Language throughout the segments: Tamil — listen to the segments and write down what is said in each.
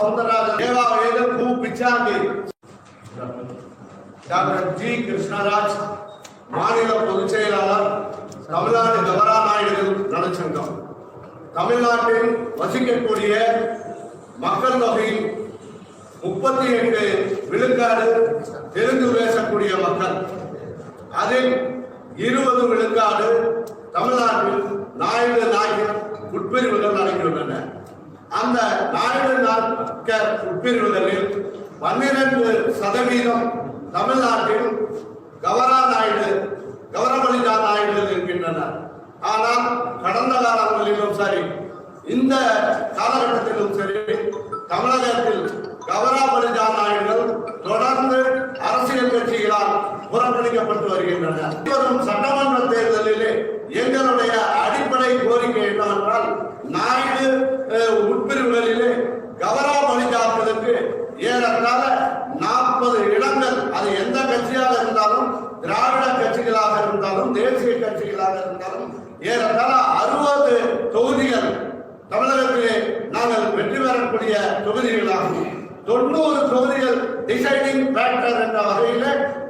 சௌந்தரராஜன், ஏவா வேதன், கு பிச்சாண்டி, டாக்டர் ஜி கிருஷ்ணராஜ், மாநில பொதுச் செயலாளர், தமிழ்நாடு கவராநாயுடுகள் நலச்சங்கம். தமிழ்நாட்டில் வசிக்கக்கூடிய மக்கள் தொகையில் 38 விழுக்காடு தெலுங்கு பேசக்கூடிய மக்கள். அதில் 20 விழுக்காடு தமிழ்நாட்டில் நாயுடு நாயக்கர் உட்பிரிவுகள் நடக்கின்றன. அந்த நாயுடு நாயக்கர் உட்பிரிவுகளில் 12% தமிழ்நாட்டில் கவரபலிஜா நாயுடுகள் இருக்கின்றனர். ஆனால் கடந்த காலங்களிலும் சரி, இந்த காலகட்டத்திலும் சரி, தமிழகத்தில் கவரபலிஜா நாயுடுகள் தொடர்ந்து அரசியல் கட்சிகளால் புறக்கணிக்கப்பட்டு வருகின்றனர். வரும் சட்டமன்ற தேர்தலிலே எங்களுடைய அடிப்படை கோரிக்கை என்னவென்றால், நாயுடு உட்பிரிவுகளிலே கவரபலிஜாக்களுக்கு ஏறத்தாழ 40 இடங்கள், அது எந்த கட்சியாக இருந்தாலும், திராவிட கட்சிகளாக இருந்தாலும், தேசிய கட்சிகளாக இருந்தாலும், ஏறத்தாழ 60 தொகுதிகள் தமிழகத்திலே நாங்கள் வெற்றி பெறக்கூடிய தொகுதிகளாகும். 90 தொகுதிகள் டிசைடிங் ஃபேக்டர் என்ற வகையில்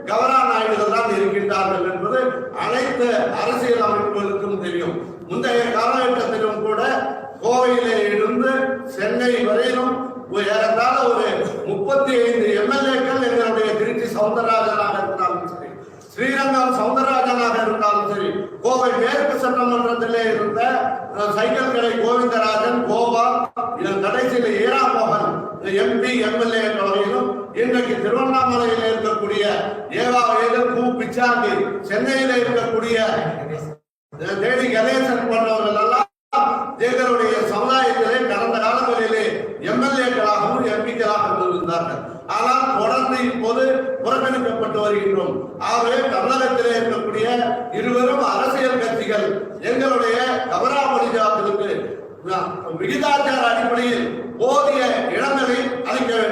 கவராநாயுடுகள் தான் இருக்கின்றார்கள் என்பது அனைத்து அரசியல் அமைப்புகளுக்கும் தெரியும். முந்தைய காலகட்டத்திலும் கூட கோவையிலே இருந்து சென்னை வரையிலும் ஏறத்தாழ ஒரு 35 எம்எல்ஏக்கள் எங்களுடைய திருச்சி சௌந்தரராஜனாக இருந்தாலும் சரி, ஸ்ரீரங்கம் சௌந்தரராஜனாக இருந்தாலும் சரி, கோவை மேற்கு சட்டமன்றத்திலே இருந்த சைக்கிள் கடை கோவிந்தராஜன், கோபால், இதன் கடைசியில் ஈராமோகன் எம்பி எம்எல்ஏ என்ற வகையிலும், இன்றைக்கு திருவண்ணாமலையில் இருக்கக்கூடிய ஏவா வேதன், கு பிச்சாண்டி, சென்னையில் இருக்கக்கூடிய தேடி கணேசன் போன்றவர்கள் எல்லாம் எங்களுடைய சமுதாயத்திலே கடந்த காலங்களிலே எம்எல்ஏக்களாகவும் எம்பிக்களாகவும் இருந்தார்கள். ஆனால் தொடர்ந்து இப்போது புறக்கணிக்கப்பட்டு வருகின்றோம். ஆகவே தமிழகத்திலே இருக்கக்கூடிய இருவரும் அரசியல் கட்சிகள் எங்களுடைய கவராபலிஜாக்களுக்கு விகிதாச்சார அடிப்படையில் போதிய இடங்களை அளிக்க வேண்டும்.